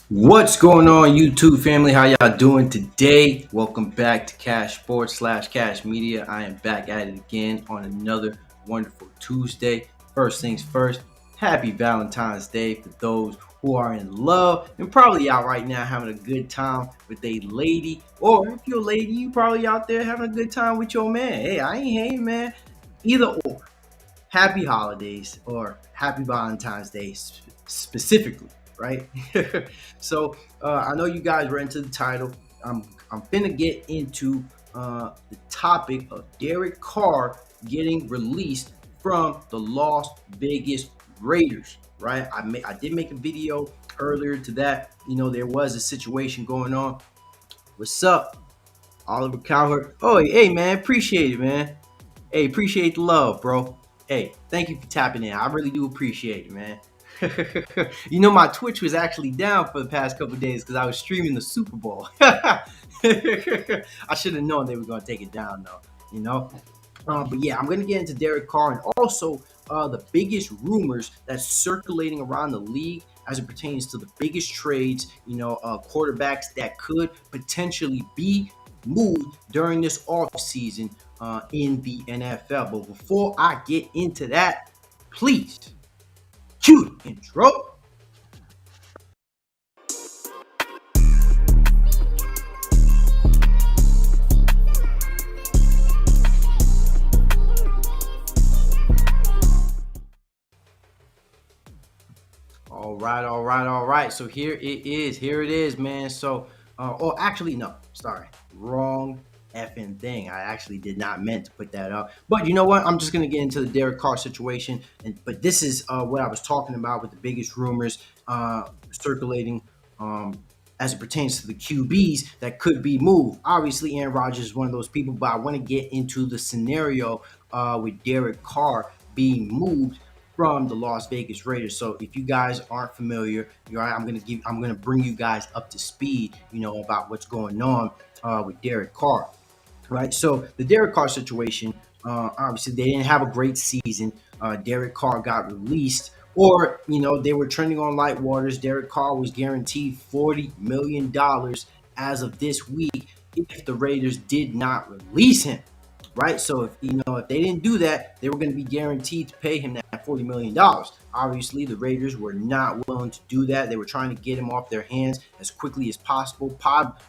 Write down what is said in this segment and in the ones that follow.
What's going on, YouTube family? How y'all doing today? Welcome back to Cash Sports slash Cash Media. I am back at it again on another wonderful Tuesday. First things first, happy Valentine's Day for those who are in love and probably out right now having a good time with a lady. Or if you're a lady, you probably out there having a good time with your man. Hey, I ain't hating, man. Either or. Happy holidays or happy Valentine's Day specifically, right? So I know you guys were into the title. I'm finna get into the topic of Derek Carr getting released from the Las Vegas Raiders, right? I did make a video earlier to that. You know, there was a situation going on. What's up, Oliver Cowherd? Oh, hey man, appreciate it, man. Hey, appreciate the love, bro. Hey, thank you for tapping in. I really do appreciate it, man. You know, my Twitch was actually down for the past couple of days because I was streaming the Super Bowl. I should have known they were going to take it down, though. You know, but yeah, I'm going to get into Derek Carr and also the biggest rumors that's circulating around the league as it pertains to the biggest trades. You know, quarterbacks that could potentially be moved during this offseason in the NFL. But before I get into that, please cue the intro. All right. So here it is. Here it is, man. So, oh, actually, no, sorry, wrong effing thing. I actually did not meant to put that up. But you know what? I'm just gonna get into the Derek Carr situation. But this is what I was talking about with the biggest rumors circulating. As it pertains to the QBs that could be moved. Obviously, Aaron Rodgers is one of those people, but I want to get into the scenario with Derek Carr being moved from the Las Vegas Raiders. So if you guys aren't familiar, I'm gonna bring you guys up to speed, you know, about what's going on with Derek Carr, right? So the Derek Carr situation, obviously they didn't have a great season. Derek Carr got released, or you know they were trending on light waters. Derek Carr was guaranteed $40 million as of this week if the Raiders did not release him, right? So if they didn't do that, they were going to be guaranteed to pay him that $40 million. Obviously, the Raiders were not willing to do that. They were trying to get him off their hands as quickly as possible.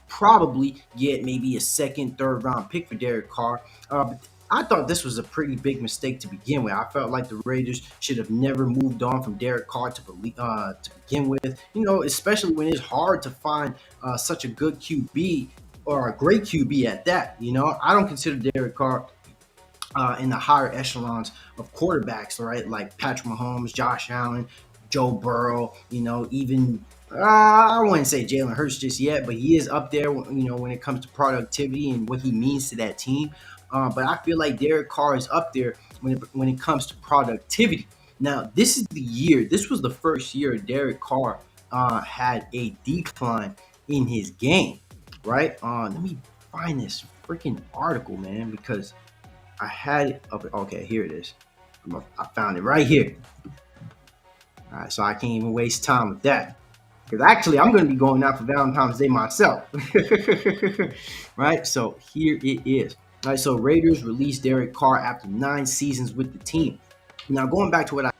Probably get maybe a second, third round pick for Derek Carr. But I thought this was a pretty big mistake to begin with. I felt like the Raiders should have never moved on from Derek Carr to begin with. You know, especially when it's hard to find such a good QB or a great QB at that. You know, I don't consider Derek Carr in the higher echelons of quarterbacks, right? Like Patrick Mahomes, Josh Allen, Joe Burrow, you know, even I wouldn't say Jalen Hurts just yet, but he is up there, you know, when it comes to productivity and what he means to that team. But I feel like Derek Carr is up there when it comes to productivity. Now, this is the year. This was the first year Derek Carr had a decline in his game, right? Let me find this freaking article, man, because I had it up. Okay, here it is. I found it right here. All right, so I can't even waste time with that. Because actually, I'm going to be going out for Valentine's Day myself. Right, so here it is. All right, so Raiders released Derek Carr after 9 seasons with the team. Now, going back to what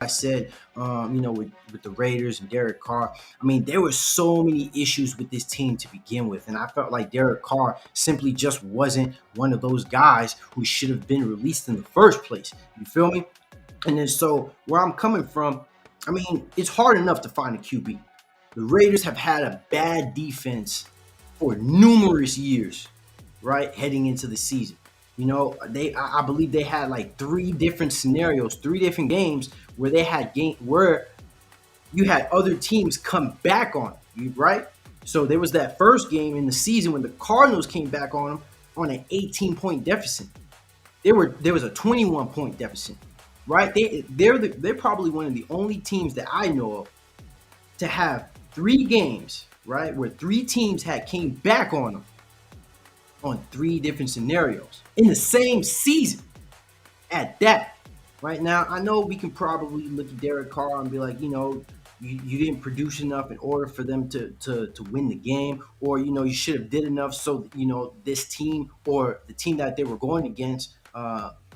I said, with the Raiders and Derek Carr. I mean, there were so many issues with this team to begin with, and I felt like Derek Carr simply just wasn't one of those guys who should have been released in the first place. You feel me? And then so where I'm coming from, I mean, it's hard enough to find a QB. The Raiders have had a bad defense for numerous years, right, heading into the season. You know, I believe they had like 3 different scenarios, 3 different games where they had where you had other teams come back on you, right? So there was that first game in the season when the Cardinals came back on them on an 18-point deficit. There was a 21-point deficit, right? They're probably one of the only teams that I know of to have 3 games, right, where 3 teams had came back on them on 3 different scenarios in the same season at that. Right now, I know we can probably look at Derek Carr and be like, you know, you didn't produce enough in order for them to win the game, or you should have did enough so this team or the team that they were going against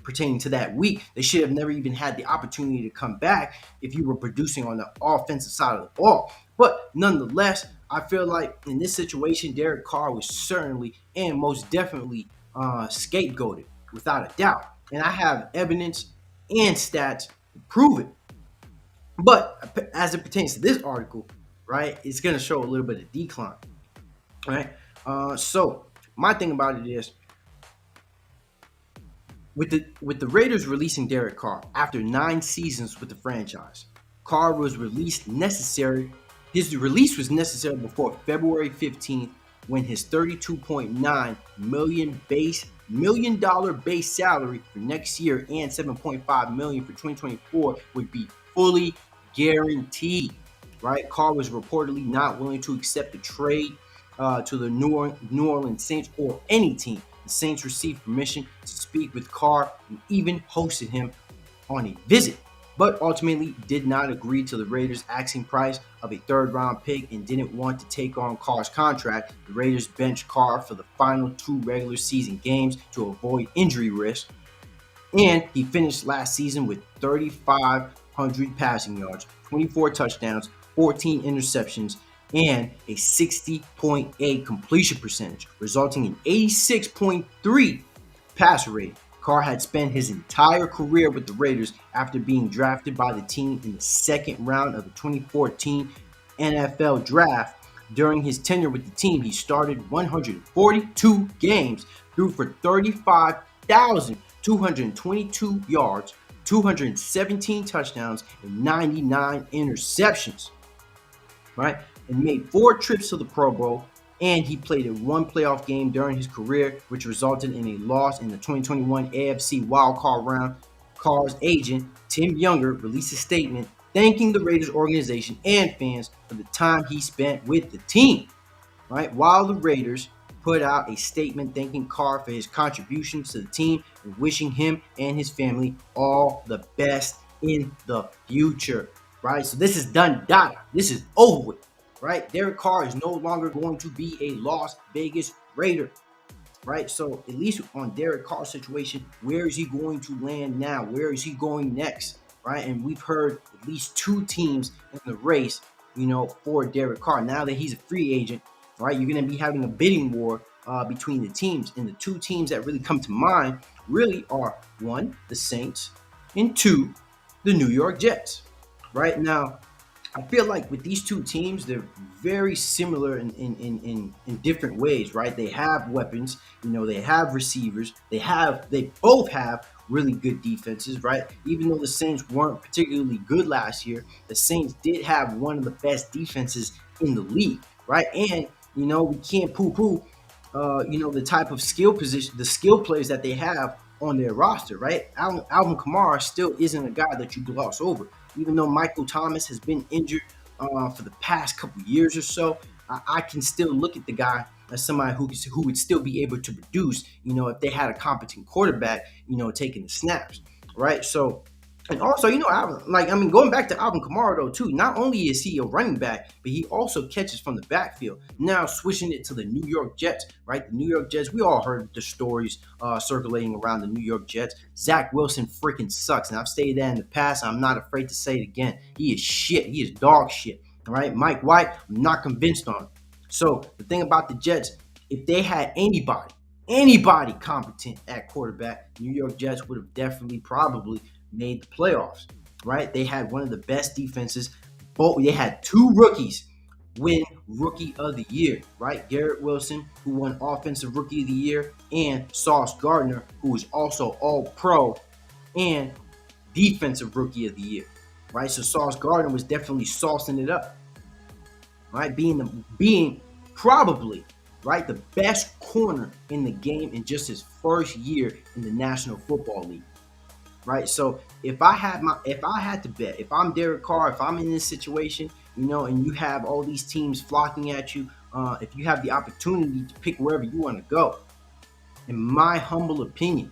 pertaining to that week, they should have never even had the opportunity to come back if you were producing on the offensive side of the ball. But nonetheless, I feel like in this situation, Derek Carr was certainly and most definitely scapegoated without a doubt. And I have evidence and stats to prove it. But as it pertains to this article, right, it's going to show a little bit of decline, right? So my thing about it is, with the Raiders releasing Derek Carr after 9 seasons with the franchise, Carr was released necessary. His release was necessary before February 15th, when his $32.9 million base salary for next year and $7.5 million for 2024 would be fully guaranteed. Right? Carr was reportedly not willing to accept a trade to the New Orleans Saints or any team. The Saints received permission to speak with Carr and even hosted him on a visit, but ultimately did not agree to the Raiders' asking price of a third-round pick and didn't want to take on Carr's contract. The Raiders benched Carr for the final 2 regular season games to avoid injury risk, and he finished last season with 3,500 passing yards, 24 touchdowns, 14 interceptions, and a 60.8 completion percentage, resulting in 86.3 passer rating. Carr had spent his entire career with the Raiders after being drafted by the team in the 2nd round of the 2014 NFL Draft. During his tenure with the team, he started 142 games, threw for 35,222 yards, 217 touchdowns, and 99 interceptions. Right? And made 4 trips to the Pro Bowl, and he played in 1 playoff game during his career, which resulted in a loss in the 2021 AFC wildcard round. Carr's agent, Tim Younger, released a statement thanking the Raiders organization and fans for the time he spent with the team. Right? While the Raiders put out a statement thanking Carr for his contributions to the team and wishing him and his family all the best in the future. Right? So this is done data. This is over with. Right? Derek Carr is no longer going to be a Las Vegas Raider. Right? So at least on Derek Carr's situation, where is he going to land now? Where is he going next? Right? And we've heard at least 2 teams in the race, for Derek Carr. Now that he's a free agent, right? You're going to be having a bidding war between the teams. And the 2 teams that really come to mind really are 1, the Saints, and 2, the New York Jets. Right? Now, I feel like with these 2 teams, they're very similar in different ways, right? They have weapons, they have receivers, they both have really good defenses, right? Even though the Saints weren't particularly good last year, the Saints did have one of the best defenses in the league, right? And we can't poo-poo, the type of skill players that they have on their roster, right? Alvin Kamara still isn't a guy that you gloss over. Even though Michael Thomas has been injured for the past couple years or so, I can still look at the guy as somebody who would still be able to produce, if they had a competent quarterback, taking the snaps, right? So, and also, going back to Alvin Kamara though too. Not only is he a running back, but he also catches from the backfield. Now switching it to the New York Jets, right? The New York Jets. We all heard the stories circulating around the New York Jets. Zach Wilson freaking sucks, and I've stated that in the past. I'm not afraid to say it again. He is shit. He is dog shit. All right, Mike White. I'm not convinced on him. So the thing about the Jets, if they had anybody competent at quarterback, New York Jets would have definitely probably made the playoffs, right? They had one of the best defenses. They had 2 rookies win Rookie of the Year, right? Garrett Wilson, who won Offensive Rookie of the Year, and Sauce Gardner, who was also All-Pro and Defensive Rookie of the Year, right? So Sauce Gardner was definitely saucing it up, right? Being probably, right, the best corner in the game in just his first year in the National Football League. Right, so if I had to bet, if I'm Derek Carr, if I'm in this situation, and you have all these teams flocking at you, if you have the opportunity to pick wherever you want to go, in my humble opinion,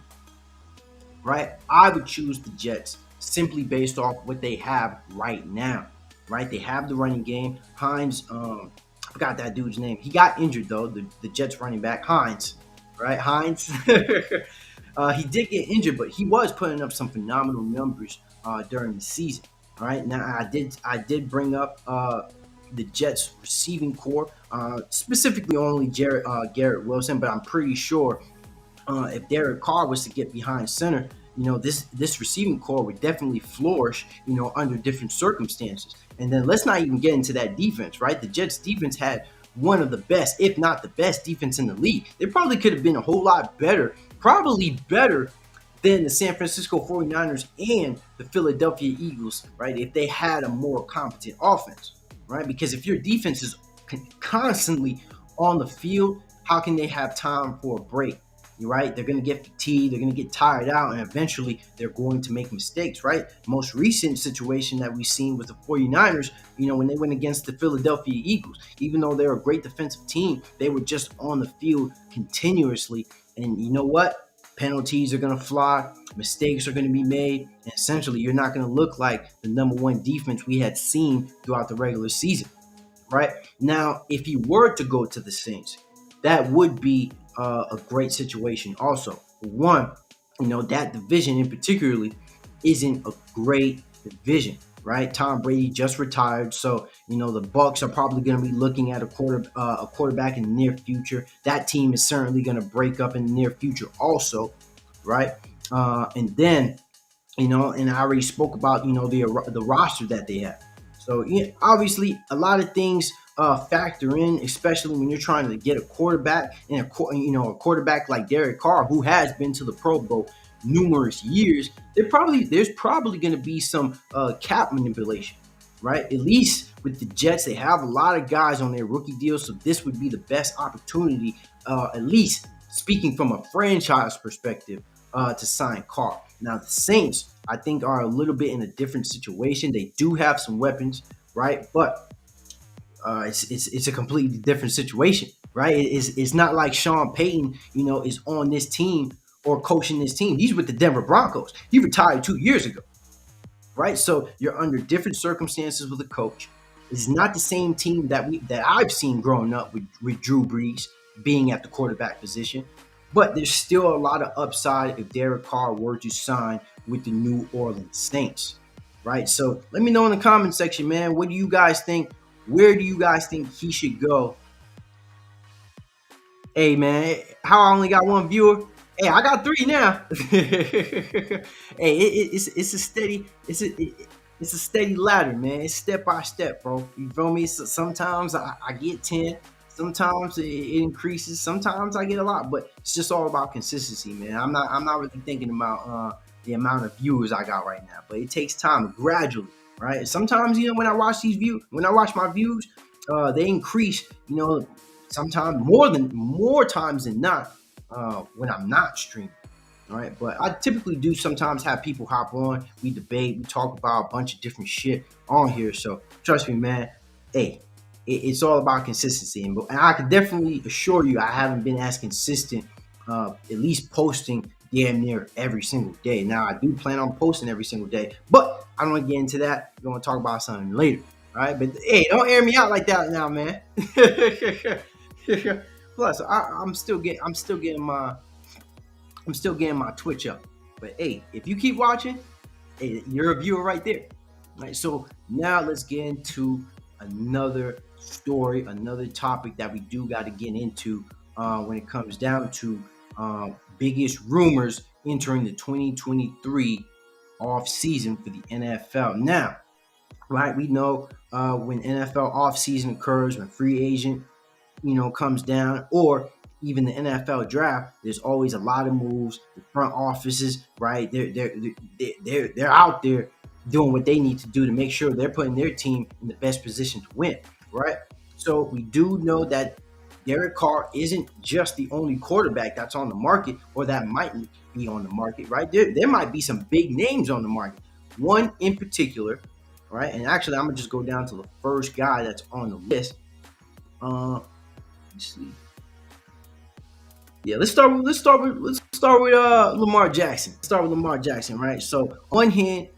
right, I would choose the Jets simply based off what they have right now. right? They have the running game. Hines, I forgot that dude's name. He got injured though. The Jets running back Hines, right? Hines. He did get injured, but he was putting up some phenomenal numbers during the season. All right. Now I did bring up the Jets receiving core, specifically only Garrett Wilson, but I'm pretty sure if Derek Carr was to get behind center, this receiving core would definitely flourish, under different circumstances. And then let's not even get into that defense, right? The Jets defense had one of the best, if not the best defense in the league. They probably could have been a whole lot better, probably better than the San Francisco 49ers and the Philadelphia Eagles, right? If they had a more competent offense, right? Because if your defense is constantly on the field, how can they have time for a break? You're right. They're going to get fatigued. They're going to get tired out, and eventually they're going to make mistakes, right? Most recent situation that we've seen with the 49ers, when they went against the Philadelphia Eagles, even though they're a great defensive team, they were just on the field continuously. And you know what? Penalties are going to fly. Mistakes are going to be made. And essentially, you're not going to look like the number one defense we had seen throughout the regular season, right? Now, if he were to go to the Saints, that would be a great situation also. One, that division in particularly isn't a great division, right? Tom Brady just retired, so the Bucs are probably going to be looking at a quarterback in the near future. That team is certainly going to break up in the near future also, right? And then, and I already spoke about the roster that they have. So obviously a lot of things factor in, especially when you're trying to get a quarterback and a quarterback like Derek Carr, who has been to the Pro Bowl numerous years. There's probably going to be some cap manipulation, right? At least with the Jets, they have a lot of guys on their rookie deals, so this would be the best opportunity, at least speaking from a franchise perspective, to sign Carr. Now the Saints, I think, are a little bit in a different situation. They do have some weapons, right? But it's a completely different situation, right? It's not like Sean Payton, is on this team or coaching this team. He's with the Denver Broncos. He retired 2 years ago, right? So you're under different circumstances with a coach. It's not the same team that I've seen growing up with Drew Brees being at the quarterback position. But there's still a lot of upside if Derek Carr were to sign with the New Orleans Saints, right? So let me know in the comment section, man. What do you guys think? Where do you guys think he should go? Hey, man, how I only got one viewer? Hey, I got three now. Hey, it's a steady ladder, man. It's step by step, bro. You feel me? So sometimes I get 10. Sometimes it increases. Sometimes I get a lot, but it's just all about consistency, man. I'm not really thinking about the amount of viewers I got right now, but it takes time gradually, right? Sometimes when I watch my views, they increase. Sometimes more times than not when I'm not streaming. All right, but I typically do sometimes have people hop on. We debate, we talk about a bunch of different shit on here. So trust me, man. Hey, it's all about consistency, and I can definitely assure you, I haven't been as consistent, at least posting damn near every single day. Now I do plan on posting every single day, but I don't want to get into that. We're gonna talk about something later. All right, but hey, don't air me out like that now, man. Plus, I'm still getting my Twitch up. But hey, if you keep watching, hey, you're a viewer right there. All right, so now let's get into another story, another topic that we do got to get into when it comes down to biggest rumors entering the 2023 offseason for the NFL. Now, right, we know when NFL offseason occurs, when free agent comes down, or even the NFL draft, there's always a lot of moves. The front offices, right? They're out there doing what they need to do to make sure they're putting their team in the best position to win, right? So we do know that Derek Carr isn't just the only quarterback that's on the market, or that might be on the market, right? There might be some big names on the market. One in particular, right? And actually, I'm gonna just go down to the first guy that's on the list. Let's see. Yeah, let's start with Lamar Jackson. Let's start with Lamar Jackson, right? So on hand,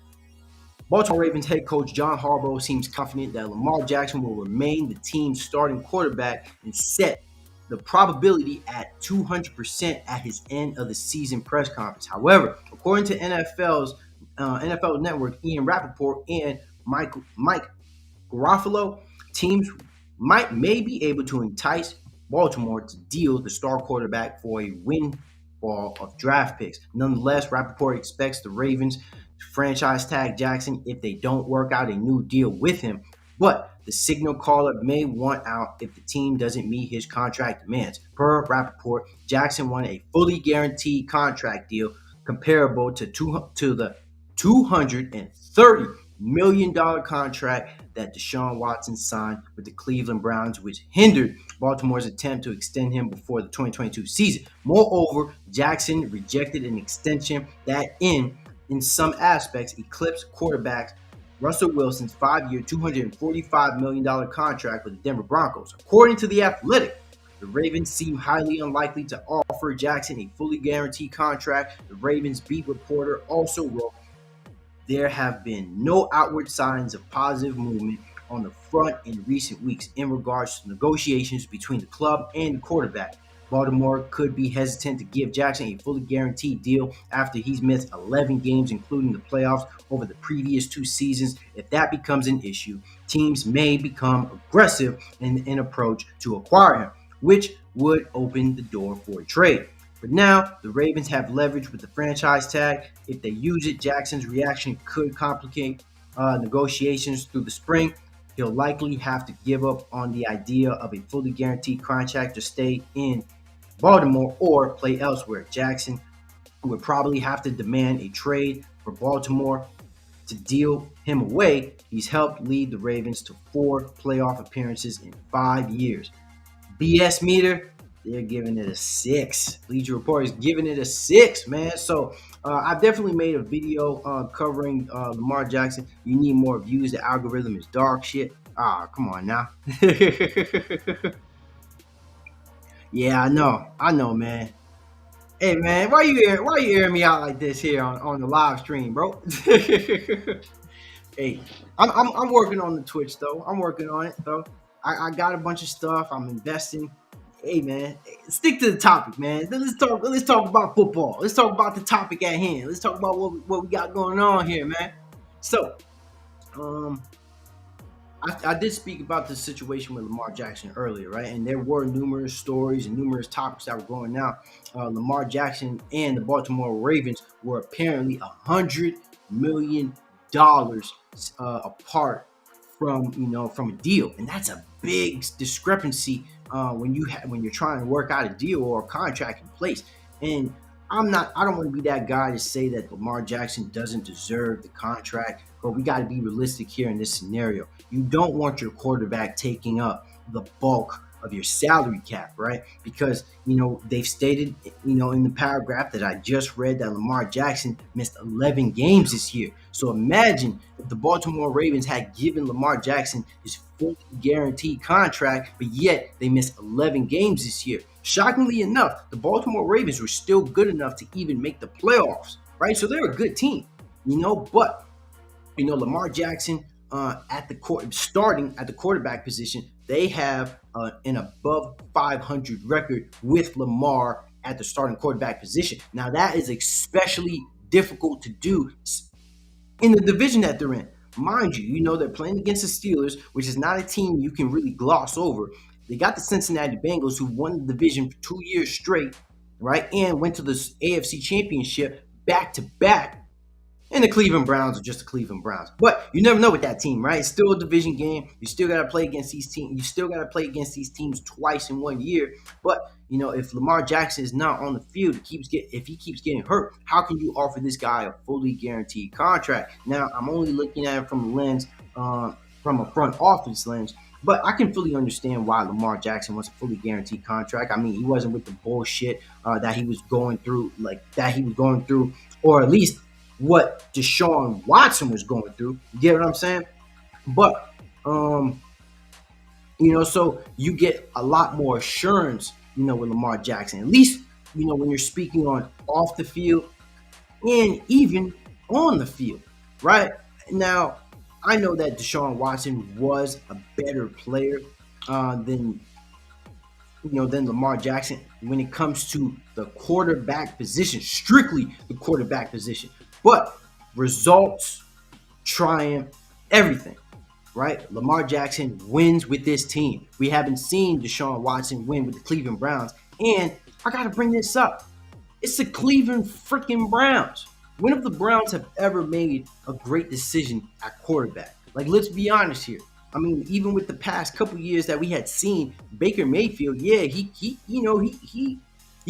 Baltimore Ravens head coach John Harbaugh seems confident that Lamar Jackson will remain the team's starting quarterback and set the probability at 200% at his end of the season press conference. However, according to NFL Network, Ian Rappaport and Mike Garofalo, teams may be able to entice Baltimore to deal the star quarterback for a windfall of draft picks. Nonetheless, Rappaport expects the Ravens to franchise tag Jackson if they don't work out a new deal with him. But the signal caller may want out if the team doesn't meet his contract demands. Per Rappaport, Jackson won a fully guaranteed contract deal comparable to the $230 million contract that Deshaun Watson signed with the Cleveland Browns, which hindered Baltimore's attempt to extend him before the 2022 season. Moreover, Jackson rejected an extension that in some aspects eclipsed quarterbacks Russell Wilson's 5-year, $245 million contract with the Denver Broncos. According to The Athletic, the Ravens seem highly unlikely to offer Jackson a fully guaranteed contract. The Ravens beat reporter also wrote, there have been no outward signs of positive movement on the front in recent weeks in regards to negotiations between the club and the quarterback. Baltimore could be hesitant to give Jackson a fully guaranteed deal after he's missed 11 games, including the playoffs, over the previous 2 seasons. If that becomes an issue, teams may become aggressive in an approach to acquire him, which would open the door for a trade. But now, the Ravens have leverage with the franchise tag. If they use it, Jackson's reaction could complicate negotiations through the spring. He'll likely have to give up on the idea of a fully guaranteed contract to stay in Baltimore or play elsewhere. Jackson would probably have to demand a trade for Baltimore to deal him away. He's helped lead the Ravens to 4 playoff appearances in 5 years. BS meter, they're giving it a 6. Bleacher Report is giving it a 6, man. So I've definitely made a video covering Lamar Jackson. You need more views. The algorithm is dog shit. Come on now. Yeah, I know, man. Hey, man, why you airing me out like this here on the live stream, bro? Hey, I'm working on the Twitch though. I'm working on it though. I got a bunch of stuff. I'm investing. Hey, man, stick to the topic, man. Let's talk about football. Let's talk about the topic at hand. Let's talk about what we got going on here, man. So, I did speak about the situation with Lamar Jackson earlier, right? And there were numerous stories and numerous topics that were going out. Lamar Jackson and the Baltimore Ravens were apparently $100 million apart from a deal, and that's a big discrepancy when you're trying to work out a deal or a contract in place. And I don't want to be that guy to say that Lamar Jackson doesn't deserve the contract, but we got to be realistic here in this scenario. You don't want your quarterback taking up the bulk of your salary cap, right? Because, they've stated, in the paragraph that I just read that Lamar Jackson missed 11 games this year. So imagine if the Baltimore Ravens had given Lamar Jackson his fully guaranteed contract, but yet they missed 11 games this year. Shockingly enough, the Baltimore Ravens were still good enough to even make the playoffs, right? So they're a good team, but, Lamar Jackson starting at the quarterback position, they have an above 500 record with Lamar at the starting quarterback position. Now, that is especially difficult to do in the division that they're in. Mind you, they're playing against the Steelers, which is not a team you can really gloss over. They got the Cincinnati Bengals, who won the division for 2 years straight, right, and went to the AFC Championship back-to-back. And the Cleveland Browns are just the Cleveland Browns. But you never know with that team, right? It's still a division game. You still got to play against these teams. You still got to play against these teams twice in 1 year. But, if Lamar Jackson is not on the field, if he keeps getting hurt, how can you offer this guy a fully guaranteed contract? Now, I'm only looking at it from a lens, from a front office lens. But I can fully understand why Lamar Jackson wants a fully guaranteed contract. I mean, he wasn't with the bullshit that he was going through, or at least what Deshaun Watson was going through. You get what I'm saying? But, so you get a lot more assurance, with Lamar Jackson. At least, when you're speaking on off the field and even on the field, right? Now, I know that Deshaun Watson was a better player than than Lamar Jackson when it comes to the quarterback position, strictly the quarterback position. But results, triumph, everything, right? Lamar Jackson wins with this team. We haven't seen Deshaun Watson win with the Cleveland Browns. And I got to bring this up. It's the Cleveland freaking Browns. When have the Browns have ever made a great decision at quarterback? Like, let's be honest here. I mean, even with the past couple years that we had seen Baker Mayfield, yeah, he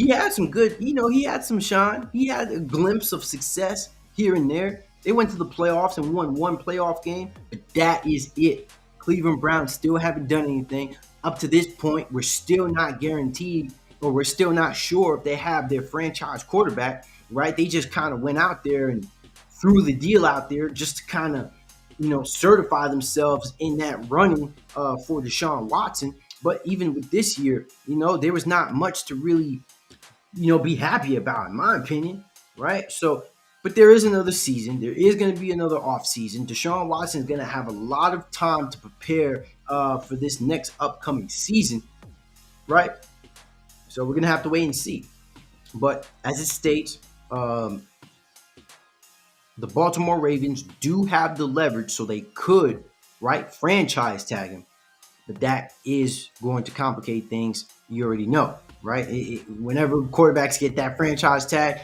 had some good, he had some shine. He had a glimpse of success here and there. They went to the playoffs and won one playoff game, but that is it. Cleveland Browns still haven't done anything. Up to this point, we're still not guaranteed, or we're still not sure if they have their franchise quarterback, right? They just kind of went out there and threw the deal out there just to kind of, certify themselves in that running for Deshaun Watson. But even with this year, there was not much to really, be happy about, in my opinion, right? So, but there is another season. There is going to be another offseason. Deshaun Watson is going to have a lot of time to prepare for this next upcoming season, right? So we're going to have to wait and see. But as it states, the Baltimore Ravens do have the leverage, so they could, right, franchise tag him. But that is going to complicate things. You already know, right? Whenever quarterbacks get that franchise tag,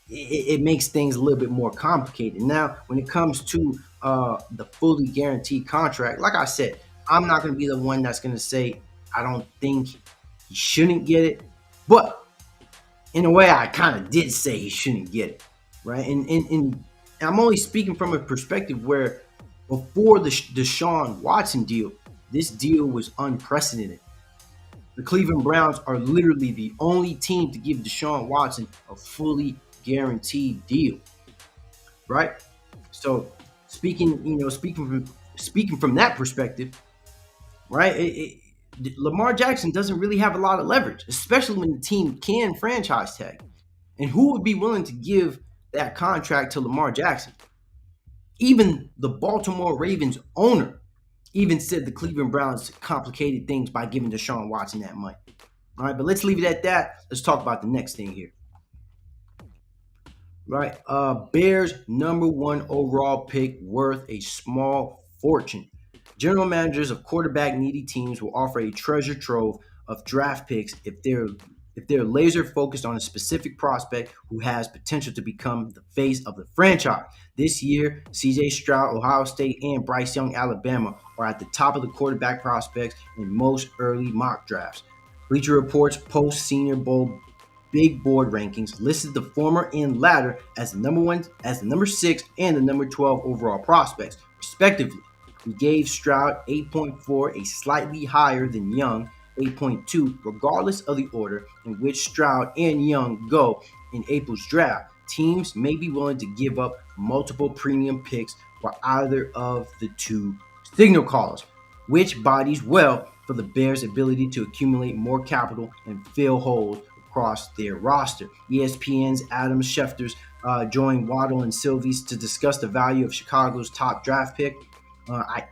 it makes things a little bit more complicated. Now, when it comes to the fully guaranteed contract, like I said, I'm not going to be the one that's going to say I don't think he shouldn't get it. But in a way, I kind of did say he shouldn't get it, right? And I'm only speaking from a perspective where before the Deshaun Watson deal, this deal was unprecedented. The Cleveland Browns are literally the only team to give Deshaun Watson a fully guaranteed deal, right? So speaking from that perspective, right? Lamar Jackson doesn't really have a lot of leverage, especially when the team can franchise tag. And who would be willing to give that contract to Lamar Jackson? Even the Baltimore Ravens owner even said the Cleveland Browns complicated things by giving Deshaun Watson that money. All right, but let's leave it at that. Let's talk about the next thing here. Right, Bears #1 overall pick worth a small fortune. General managers of quarterback needy teams will offer a treasure trove of draft picks if they're laser focused on a specific prospect who has potential to become the face of the franchise. This year, CJ Stroud, Ohio State, and Bryce Young, Alabama, are at the top of the quarterback prospects in most early mock drafts. Bleacher Report's post-Senior Bowl big board rankings listed the former and latter as the number 6 and the number 12 overall prospects, respectively. We gave Stroud 8.4, a slightly higher than Young 8.2, regardless of the order in which Stroud and Young go in April's draft. Teams may be willing to give up multiple premium picks for either of the two signal callers, which bodies well for the Bears' ability to accumulate more capital and fill holes across their roster. ESPN's Adam Schefter joined Waddle and Sylvies to discuss the value of Chicago's top draft pick. I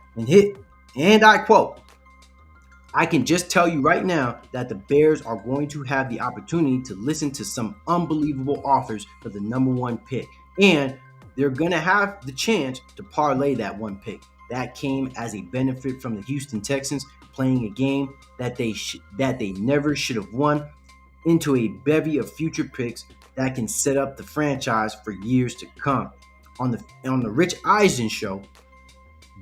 quote, "I can just tell you right now that the Bears are going to have the opportunity to listen to some unbelievable offers for the #1 pick, and they're going to have the chance to parlay that one pick. That came as a benefit from the Houston Texans playing a game that they never should have won into a bevy of future picks that can set up the franchise for years to come." On the Rich Eisen show,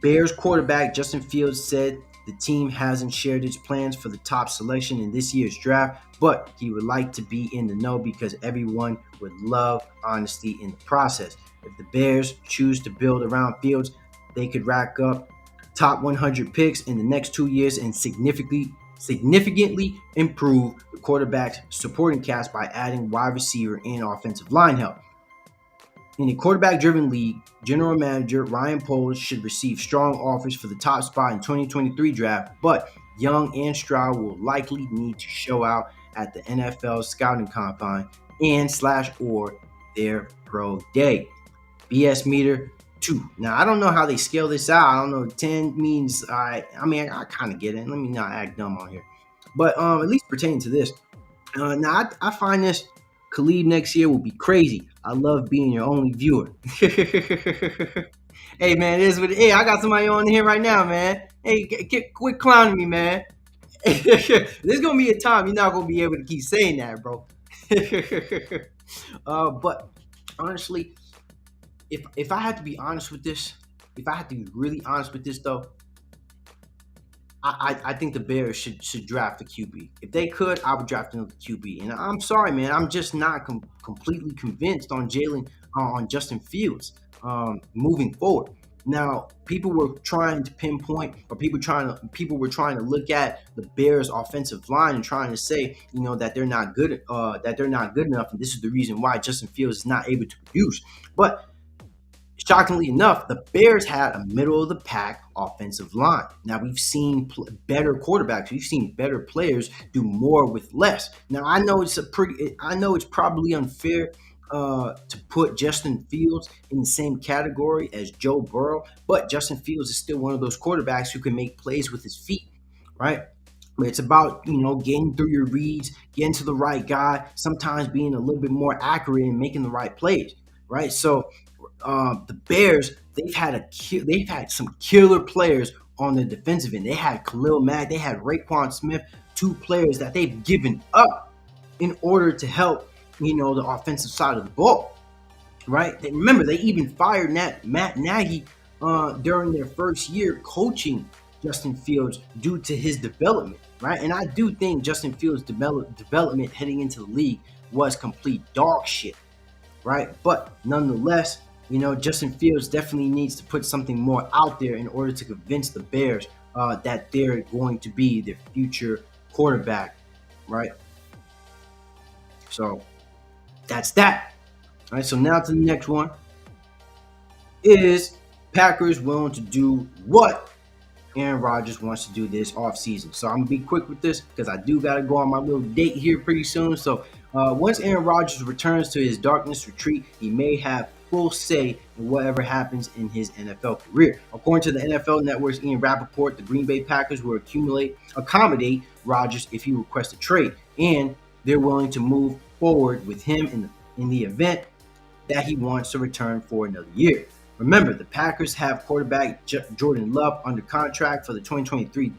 Bears quarterback Justin Fields said the team hasn't shared its plans for the top selection in this year's draft, but he would like to be in the know because everyone would love honesty in the process. If the Bears choose to build around Fields, they could rack up top 100 picks in the next 2 years and significantly improve the quarterback's supporting cast by adding wide receiver and offensive line help. In a quarterback-driven league, general manager Ryan Poles should receive strong offers for the top spot in 2023 draft, but Young and Stroud will likely need to show out at the NFL scouting combine and/or their pro day. BS Meter 2. Now I don't know how they scale this out. I don't know. 10 means I mean I kind of get it. Let me not act dumb on here, but at least pertaining to this. Now I find this Khalid next year will be crazy. I love being your only viewer. Hey man, it is what. Hey, I got somebody on here right now, man. Hey, quit clowning me, man. There's gonna be a time you're not gonna be able to keep saying that, bro. But honestly, if I had to be honest with this, if I had to be really honest with this though, I think the Bears should draft a QB. If they could, I would draft another QB. And I'm sorry, man, I'm just not completely convinced on on Justin Fields moving forward. Now, people were trying to pinpoint, or people were trying to look at the Bears' offensive line and trying to say, that they're not good enough, and this is the reason why Justin Fields is not able to produce. But shockingly enough, the Bears had a middle of the pack offensive line. Now we've seen better quarterbacks. We've seen better players do more with less. Now I know it's probably unfair to put Justin Fields in the same category as Joe Burrow, but Justin Fields is still one of those quarterbacks who can make plays with his feet, right? It's about getting through your reads, getting to the right guy, sometimes being a little bit more accurate and making the right plays, right? So the Bears, they've had some killer players on the defensive end. They had Khalil Mack, they had Raekwon Smith, two players that they've given up in order to help the offensive side of the ball, right? Remember, they even fired Matt Nagy during their first year coaching Justin Fields due to his development, right? And I do think Justin Fields' development heading into the league was complete dog shit, right? But nonetheless, Justin Fields definitely needs to put something more out there in order to convince the Bears that they're going to be their future quarterback, right? So that's that. All right, so now to the next one. Is Packers willing to do what Aaron Rodgers wants to do this offseason? So I'm going to be quick with this because I do got to go on my little date here pretty soon. So once Aaron Rodgers returns to his darkness retreat, he may have full say in whatever happens in his NFL career. According to the NFL Network's Ian Rappaport, the Green Bay Packers will accommodate Rodgers if he requests a trade, and they're willing to move forward with him in the event that he wants to return for another year. Remember, the Packers have quarterback Jordan Love under contract for the 2023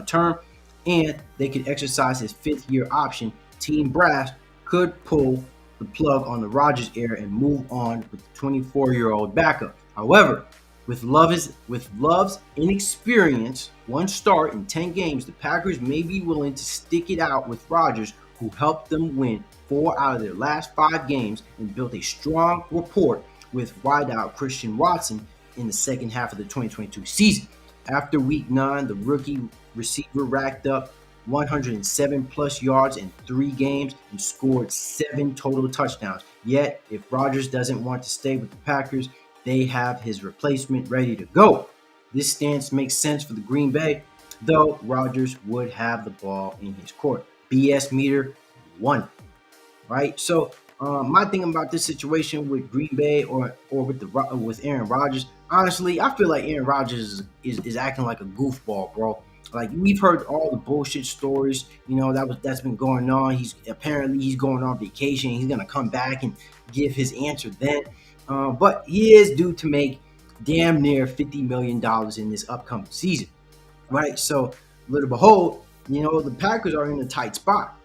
term, and they could exercise his fifth-year option. Team Brass could pull the plug on the Rodgers era and move on with the 24-year-old backup. However, with Love's inexperience, one start in 10 games, the Packers may be willing to stick it out with Rodgers, who helped them win 4 out of their last 5 games and built a strong rapport with wideout Christian Watson in the second half of the 2022 season. After Week 9, the rookie receiver racked up 107 plus yards in 3 games and scored 7 total touchdowns. Yet, if Rodgers doesn't want to stay with the Packers, they have his replacement ready to go. This stance makes sense for the Green Bay, though Rodgers would have the ball in his court. BS meter 1, right? So my thing about this situation with Green Bay or with Aaron Rodgers, honestly, I feel like Aaron Rodgers is acting like a goofball, bro. Like, we've heard all the bullshit stories, that's been going on. He's going on vacation. He's gonna come back and give his answer then. But he is due to make damn near $50 million in this upcoming season, right? So, little behold, the Packers are in a tight spot.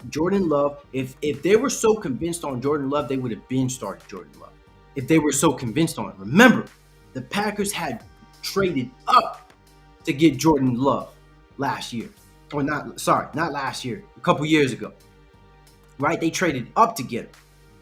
Jordan Love, if they were so convinced on Jordan Love, they would have been started Jordan Love. If they were so convinced on it. Remember, the Packers had traded up to get Jordan Love last year. Not last year, a couple years ago. Right? They traded up to get him.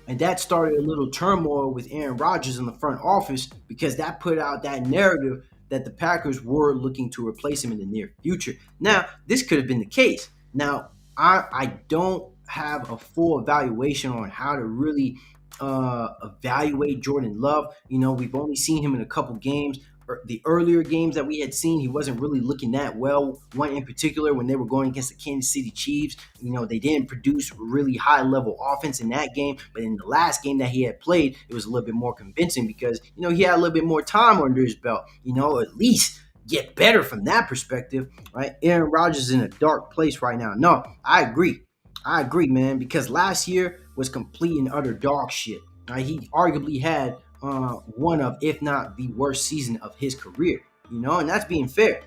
And that started a little turmoil with Aaron Rodgers in the front office because that put out that narrative that the Packers were looking to replace him in the near future. Now, this could have been the case. Now, I don't have a full evaluation on how to really evaluate Jordan Love. We've only seen him in a couple games, the earlier games that we had seen, he wasn't really looking that well. One in particular, when they were going against the Kansas City Chiefs, they didn't produce really high level offense in that game. But in the last game that he had played, it was a little bit more convincing because he had a little bit more time under his belt. At least get better from that perspective, right? Aaron Rodgers is in a dark place right now. No, I agree. Man, because last year was complete and utter dog shit. Right? He arguably had one of, if not the worst season of his career, and that's being fair.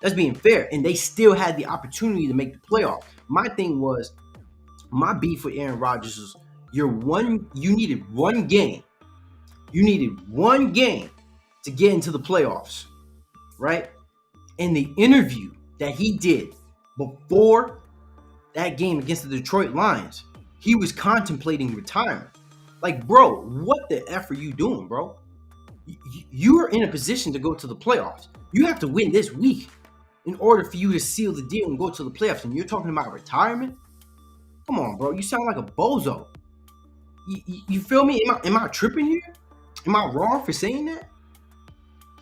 And they still had the opportunity to make the playoff. My thing was, my beef with Aaron Rodgers was you needed one game. You needed one game to get into the playoffs, right? And the interview that he did before that game against the Detroit Lions, he was contemplating retirement. Like, bro, what the F are you doing, bro? You are in a position to go to the playoffs. You have to win this week in order for you to seal the deal and go to the playoffs. And you're talking about retirement? Come on, bro. You sound like a bozo. You feel me? Am I tripping here? Am I wrong for saying that?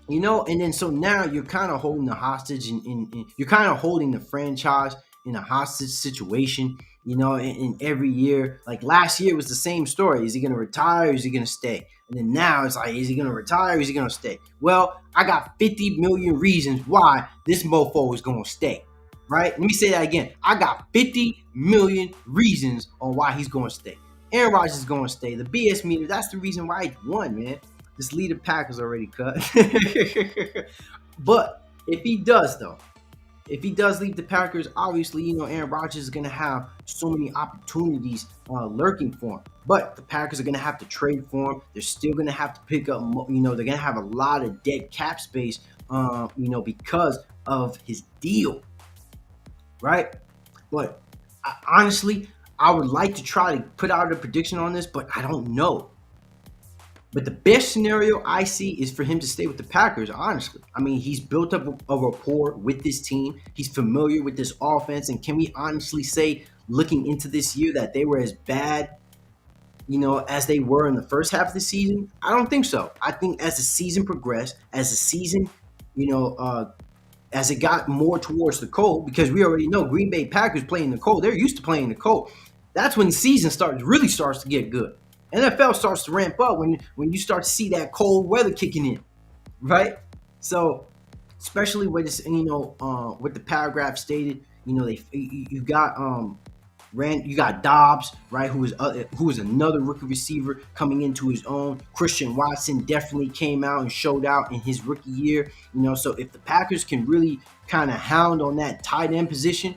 And then so now you're kind of holding the hostage and you're kind of holding the franchise in a hostage situation, and every year, like last year was the same story. Is he going to retire or is he going to stay? And then now it's like, is he going to retire or is he going to stay? Well, I got 50 million reasons why this mofo is going to stay, right? Let me say that again. I got 50 million reasons on why he's going to stay. Aaron Rodgers is going to stay. The BS meter, that's the reason why he won, man. This lead of Packers already cut. But if he does leave the Packers, obviously, Aaron Rodgers is going to have so many opportunities lurking for him. But the Packers are going to have to trade for him. They're still going to have to pick up, they're going to have a lot of dead cap space, because of his deal, right? But honestly, I would like to try to put out a prediction on this, but I don't know. But the best scenario I see is for him to stay with the Packers, honestly. I mean, he's built up a rapport with this team. He's familiar with this offense. And can we honestly say, looking into this year, that they were as bad, as they were in the first half of the season? I don't think so. I think as the season progressed, as the season, as it got more towards the cold, because we already know Green Bay Packers play in the cold. They're used to playing in the cold. That's when the season really starts to get good. NFL starts to ramp up when you start to see that cold weather kicking in, right? So, especially with this, what the paragraph stated, you got Dobbs, right, who is another rookie receiver coming into his own. Christian Watson definitely came out and showed out in his rookie year, So if the Packers can really kind of hound on that tight end position,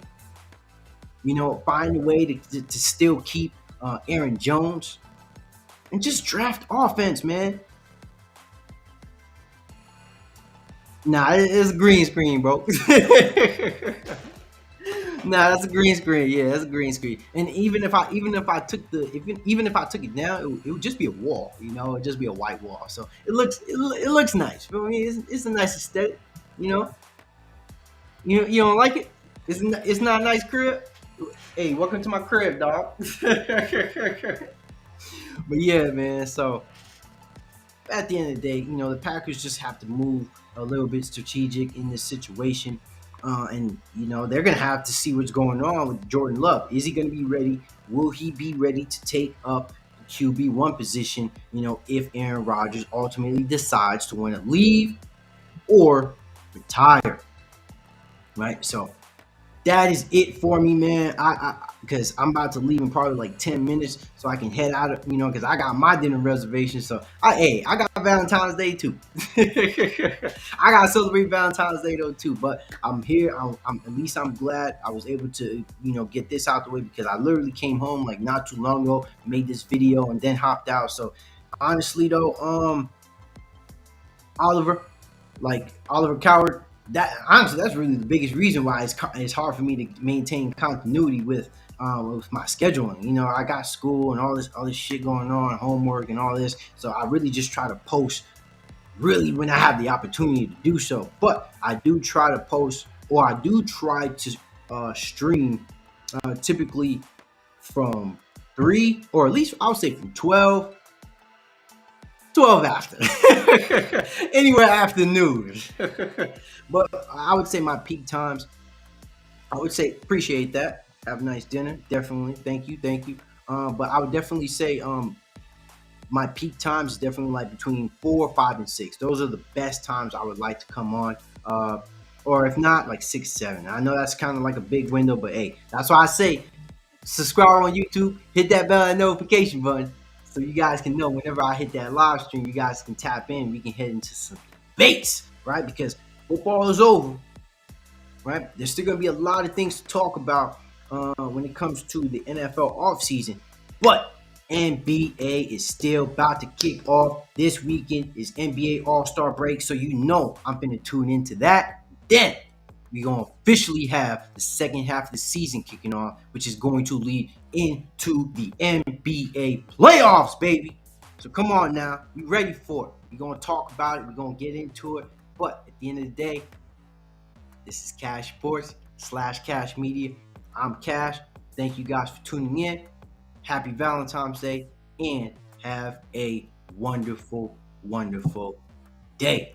find a way to still keep Aaron Jones. And just draft offense, man. Nah, it's a green screen, bro. Nah, that's a green screen. Yeah, that's a green screen. And even if I took it down, it would just be a wall. It'd just be a white wall. So it looks nice. I mean, it's a nice aesthetic. You don't like it? It's not a nice crib. Hey, welcome to my crib, dog. But yeah, man, so at the end of the day, the Packers just have to move a little bit strategic in this situation. And they're going to have to see what's going on with Jordan Love. Is he going to be ready? Will he be ready to take up the QB1 position, if Aaron Rodgers ultimately decides to want to leave or retire, right? So that is it for me, man. Because I'm about to leave in probably like 10 minutes so I can head out, because I got my dinner reservation. So I got Valentine's Day too. I got to celebrate Valentine's Day though too. But I'm here. I'm glad I was able to, get this out the way, because I literally came home like not too long ago, made this video and then hopped out. So honestly though, Oliver Coward, that's really the biggest reason why it's hard for me to maintain continuity with my scheduling. I got school and all this shit going on, homework and all this. So I really just try to post really when I have the opportunity to do so. But I do try to post, or I do try to stream typically from 3, or at least I would say from 12 12 after. Anywhere after noon. But I would say my peak times, I would say appreciate that. Have a nice dinner. Definitely. Thank you. Thank you. But I would definitely say my peak times is definitely like between 4, 5, and 6. Those are the best times I would like to come on. Or if not, like 6, 7. I know that's kind of like a big window, but hey, that's why I say subscribe on YouTube, hit that bell and notification button so you guys can know whenever I hit that live stream, you guys can tap in. We can head into some debates, right? Because football is over, right? There's still going to be a lot of things to talk about when it comes to the NFL offseason. But NBA is still about to kick off. This weekend is NBA All-Star break, so you know I'm going to tune into that. Then we're going to officially have the second half of the season kicking off, which is going to lead into the NBA playoffs, baby. So come on now. We ready for it. We're going to talk about it. We're going to get into it. But at the end of the day, this is Cash Sports / Cash Media. I'm Cash. Thank you guys for tuning in. Happy Valentine's Day and have a wonderful, wonderful day.